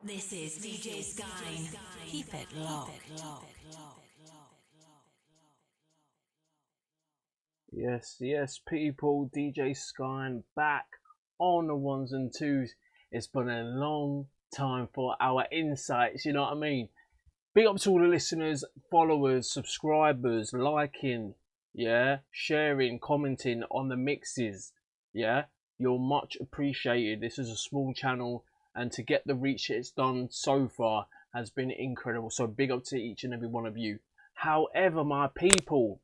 This is DJ Skine. Keep it locked. Yes, people. DJ Skine back on the ones and twos. It's been a long time for our insights, you know what I mean? Big up to all the listeners, followers, subscribers, liking, yeah, sharing, commenting on the mixes, yeah. You're much appreciated. This is a small channel, and to get the reach it's done so far has been incredible. So big up to each and every one of you. However, my people,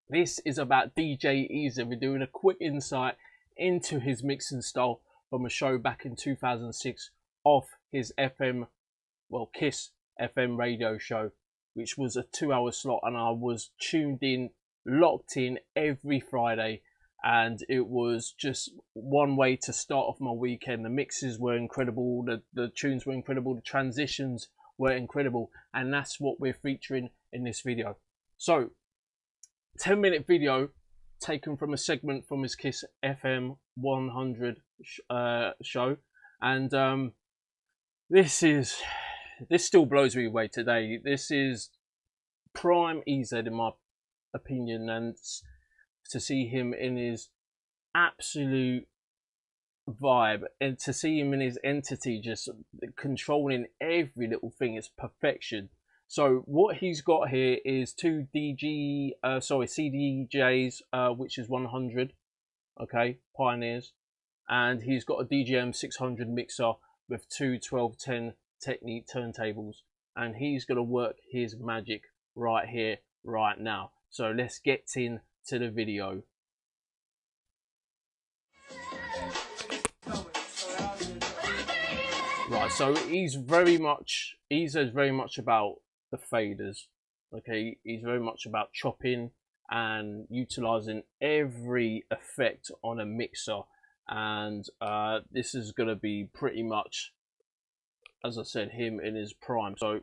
this is about DJ Eazer. We're doing a quick insight into his mixing style from a show back in 2006 off his KISS FM radio show, which was a 2-hour slot, and I was tuned in, locked in every Friday, and it was just one way to start off my weekend. The mixes were incredible, the tunes were incredible, the transitions were incredible, and that's what we're featuring in this video. So 10-minute video taken from a segment from his KISS FM 100 show, and this still blows me away today. This is prime Eazer in my opinion, and to see him in his absolute vibe and to see him in his entity, just controlling every little thing, is perfection. So what he's got here is two CDJs, which is 100, okay, Pioneers, and he's got a DJM 600 mixer with two 1210 Technique turntables, and he's going to work his magic right here, right now. So let's get into the video. Right, so Eazer's very much about the faders, okay? He's very much about chopping and utilizing every effect on a mixer, and this is going to be pretty much, as I said, him in his prime. So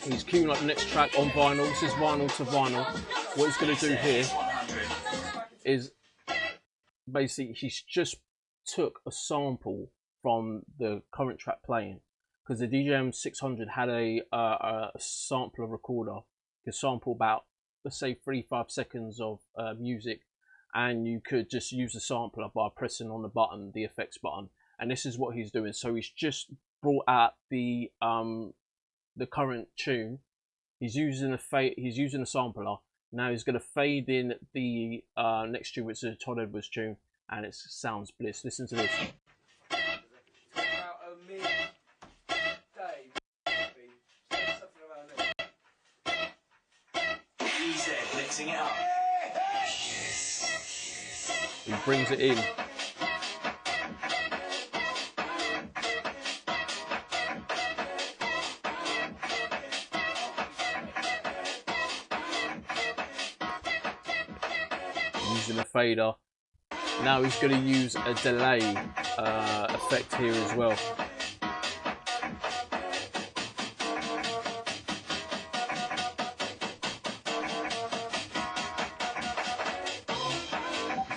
he's queuing up the next track on vinyl. This is vinyl to vinyl. What he's going to do here is basically he's just took a sample from the current track playing, because the DJM 600 had a sampler recorder. You could sample about, let's say, 3-5 seconds of music, and you could just use the sampler by pressing on the button, the effects button. And this is what he's doing. So he's just brought out the current tune. He's using a sampler. Now he's going to fade in the next tune, which is a Todd Edwards tune, and it sounds bliss. Listen to this. Mixing it up. He brings it in. Using a fader. Now he's going to use a delay effect here as well.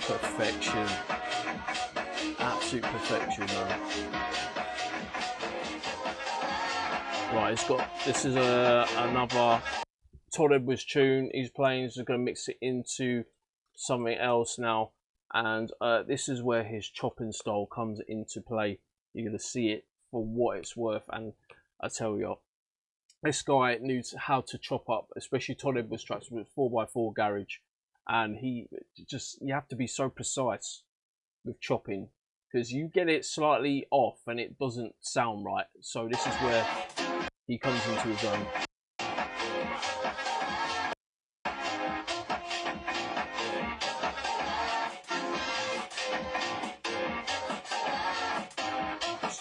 Perfection. Absolute perfection, man. Right, this is another Todd Edwards tune he's playing. He's going to mix it into something else now, and this is where his chopping style comes into play. You're going to see it for what it's worth, and I tell you, this guy knows how to chop up, especially Todd Edwards tracks with 4x4 garage, and you have to be so precise with chopping, because you get it slightly off and it doesn't sound right. So this is where he comes into his own.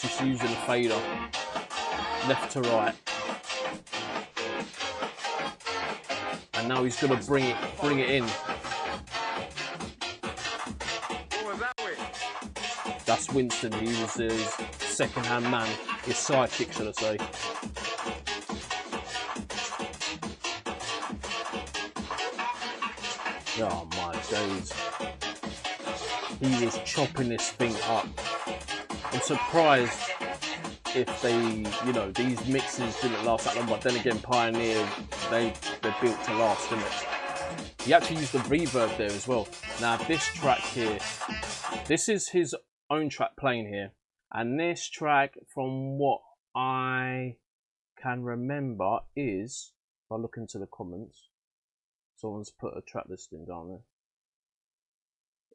Just using a fader, left to right, and now he's going to bring it in. That's Winston. He was his second-hand man, his sidekick, should I say. Oh my days! He is chopping this thing up. I'm surprised if they, you know, these mixes didn't last that long, but then again, Pioneer, they're built to last, isn't it? He actually used the reverb there as well. Now this track here, this is his own track playing here, and this track, from what I can remember, is, if I look into the comments, someone's put a track listing down there.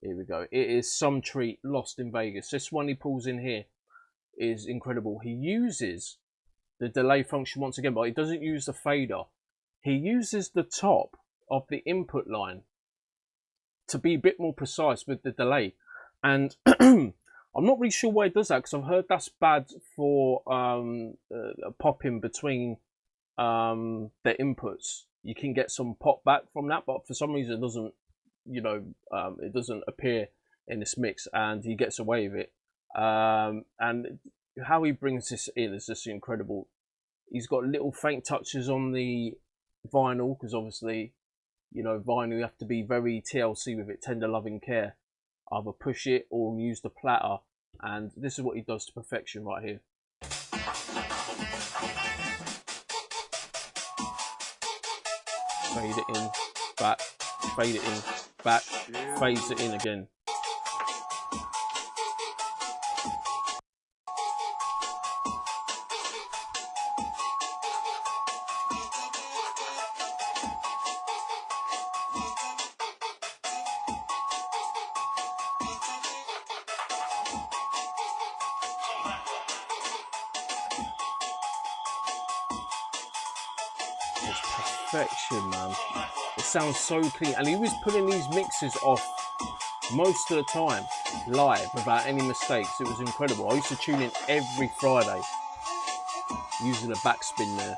Here we go. It is Some Treat, Lost in Vegas. This one he pulls in here is incredible. He uses the delay function once again, but he doesn't use the fader. He uses the top of the input line to be a bit more precise with the delay. And I'm not really sure why he does that, because I've heard that's bad for popping between the inputs. You can get some pop back from that, but for some reason it doesn't, you know, it doesn't appear in this mix, and he gets away with it. And how he brings this in is just incredible. He's got little faint touches on the vinyl, because obviously, you know, vinyl, you have to be very TLC with it, tender loving care. Either push it or use the platter, and this is what he does to perfection right here. Fade it in, back, fade it in, back, fades it in again. It's perfection, man. It sounds so clean, and he was putting these mixes off most of the time live without any mistakes. It was incredible. I used to tune in every Friday using a backspin there.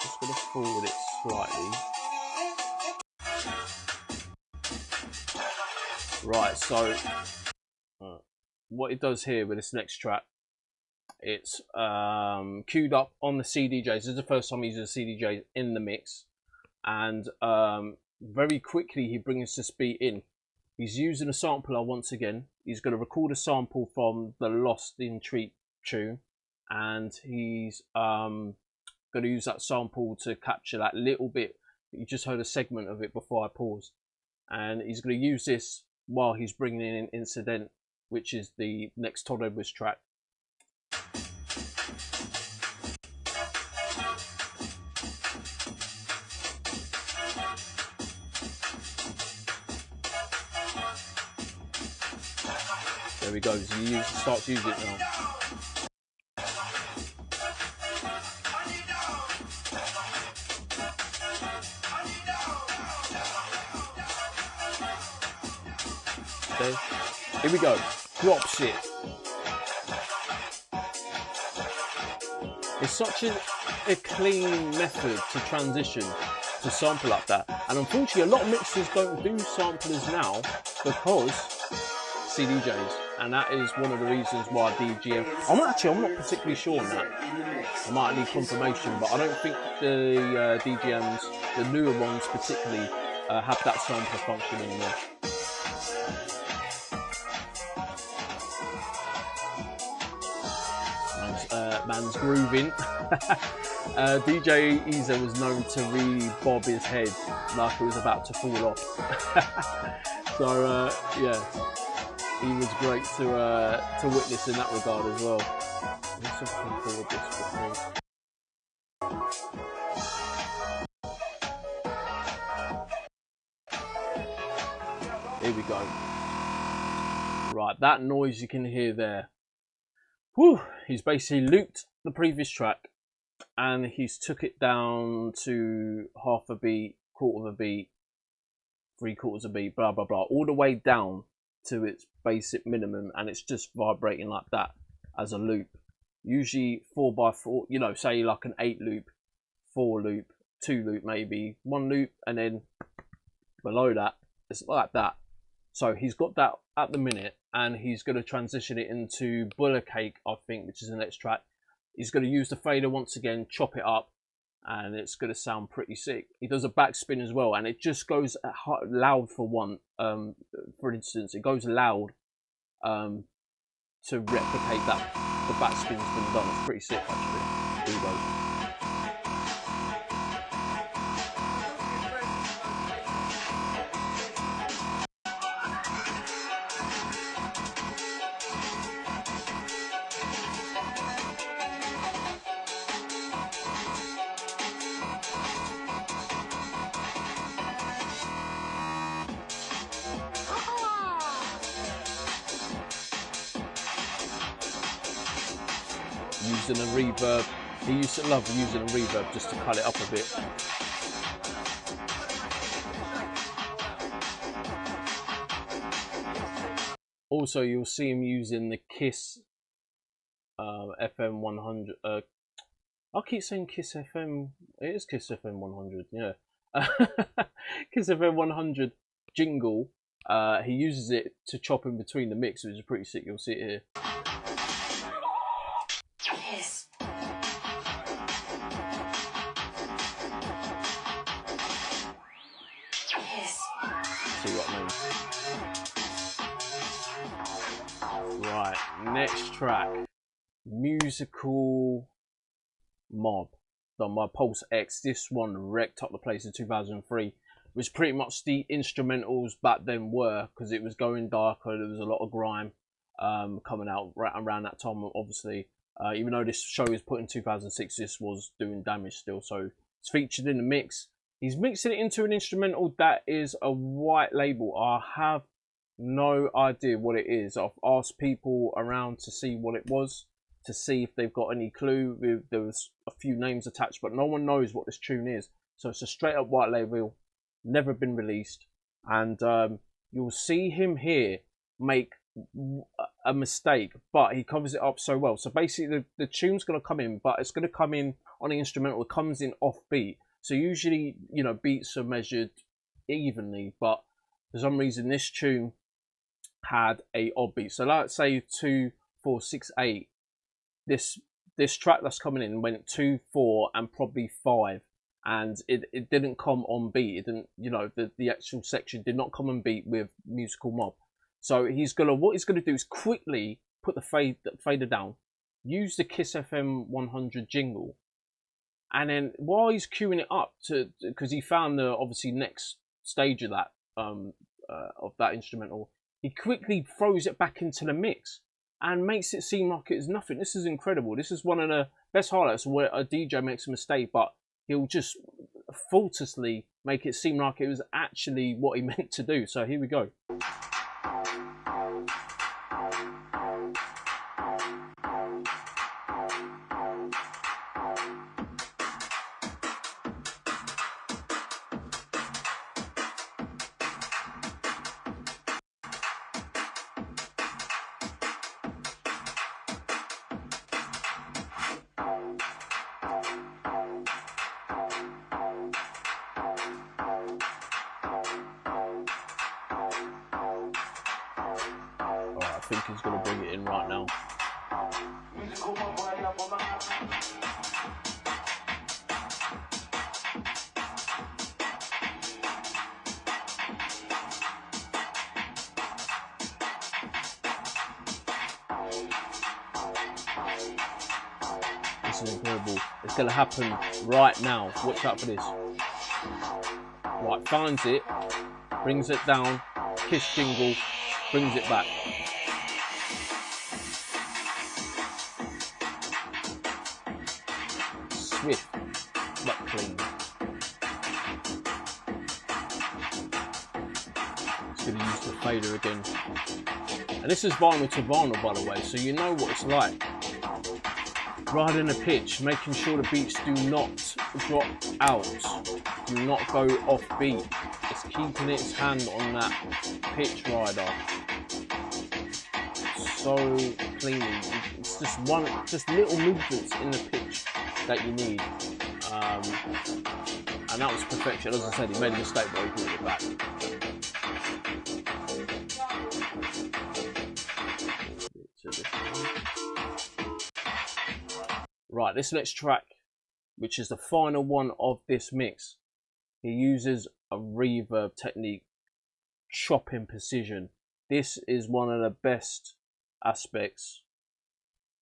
Just gonna forward it slightly. Right, so what it does here with this next track, it's queued up on the CDJs. This is the first time he uses a CDJ in the mix, and very quickly he brings this beat in. He's using a sampler once again. He's going to record a sample from the Lost in Treat tune, and he's going to use that sample to capture that little bit. You just heard a segment of it before I paused, and he's going to use this while he's bringing in an Incident, which is the next Todd Edwards track. There we go. He starts using it now. Okay. Here we go. Drops it. It's such a clean method to transition to sample like that. And unfortunately, a lot of mixers don't do samplers now because CDJs, and that is one of the reasons why DGM. I'm not particularly sure on that. I might need confirmation, but I don't think the DGMs, the newer ones particularly, have that sampler function anymore. Man's grooving. DJ Easer was known to really bob his head like it was about to fall off. So yeah. He was great to witness in that regard as well. Let's forward this before. Here we go. Right, that noise you can hear there. Whew, he's basically looped the previous track and he's took it down to half a beat, quarter of a beat, 3/4 of a beat, blah blah blah, all the way down to its basic minimum, and it's just vibrating like that as a loop. Usually 4x4, you know, say like an 8 loop, 4 loop, 2 loop, maybe 1 loop, and then below that it's like that. So he's got that at the minute, and he's going to transition it into Buller Cake, I think, which is the next track. He's going to use the fader once again, chop it up, and it's going to sound pretty sick. He does a backspin as well, and it just goes loud for one. For instance, it goes loud to replicate that. The backspin's been done. It's pretty sick actually. Here we go. Using a reverb. He used to love using a reverb just to cut it up a bit. Also, you'll see him using the Kiss FM 100. I keep saying Kiss FM. It is Kiss FM 100. Yeah, Kiss FM 100 jingle. He uses it to chop in between the mix, which is pretty sick. You'll see it here. See what I mean? Right, next track, Musical Mob, done by Pulse X. This one wrecked up the place in 2003. Was pretty much the instrumentals back then were, because it was going darker. There was a lot of grime coming out right around that time. Obviously, even though this show was put in 2006, this was doing damage still. So it's featured in the mix. He's mixing it into an instrumental that is a white label. I have no idea what it is. I've asked people around to see what it was, to see if they've got any clue. There was a few names attached, but no one knows what this tune is. So it's a straight up white label, never been released. And you'll see him here make a mistake, but he covers it up so well. So basically the tune's going to come in, but it's going to come in on the instrumental. It comes in off beat. So usually, you know, beats are measured evenly, but for some reason this tune had a odd beat. So let's say 2, 4, 6, 8. This track that's coming in went 2, 4, and probably 5, and it didn't come on beat. It didn't, you know, the actual section did not come on beat with Musical Mob. So what he's gonna do is quickly put the fader down, use the Kiss FM 100 jingle. And then while he's queuing it up because he found the obviously next stage of that instrumental, he quickly throws it back into the mix and makes it seem like it's nothing. This is incredible. This is one of the best highlights where a DJ makes a mistake, but he'll just faultlessly make it seem like it was actually what he meant to do. So here we go. I think he's going to bring it in right now. This is incredible. It's going to happen right now. Watch out for this. Right, finds it, brings it down, Kiss jingle, brings it back. Swift, but clean. It's going to use the fader again. And this is vinyl to vinyl, by the way, so you know what it's like. Riding a pitch, making sure the beats do not drop out, do not go off beat. It's keeping its hand on that pitch rider. So cleanly. It's just little movements in the pitch that you need. And that was perfection. As I said, he made a mistake, but he brought it back. Right, this next track, which is the final one of this mix, he uses a reverb technique, chopping precision. This is one of the best aspects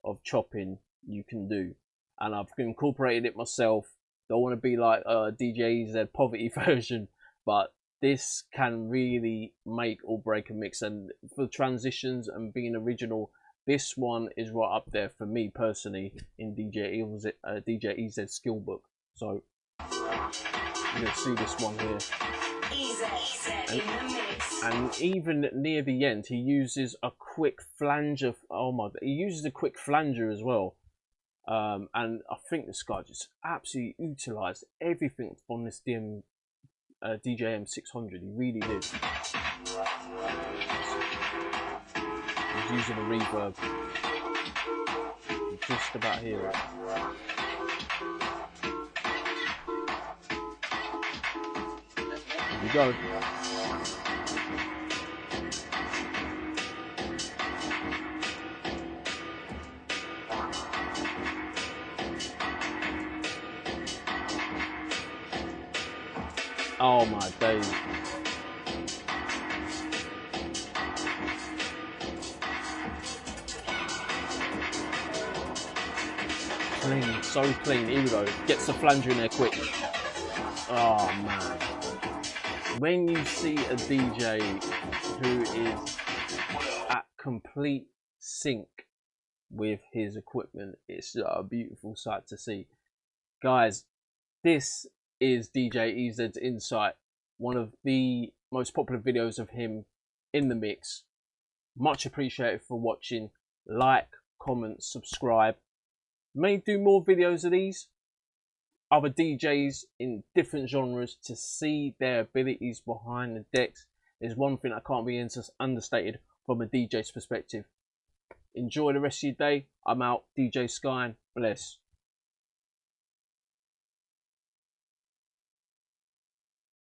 of chopping you can do, and I've incorporated it myself. Don't want to be like DJ EZ poverty version, but this can really make or break a mix. And for transitions and being original, this one is right up there for me personally in DJ EZ skill book. So you're gonna see this one here. And even near the end, he uses a quick flanger. Oh my! He uses a quick flanger as well. And I think this guy just absolutely utilised everything from this DJM 600. He really did. He's using a reverb. You just about hear it. Here we go. Oh my days. Clean, so clean. Here we go. Gets the flanger in there quick. Oh man. When you see a DJ who is at complete sync with his equipment, it's a beautiful sight to see. Guys, this is DJ EZ's Insight, one of the most popular videos of him in the mix. Much appreciated for watching. Like, comment, subscribe. May do more videos of these, other DJs in different genres, to see their abilities behind the decks. There's one thing that can't be understated from a DJ's perspective. Enjoy the rest of your day. I'm out. DJ Skine. Bless.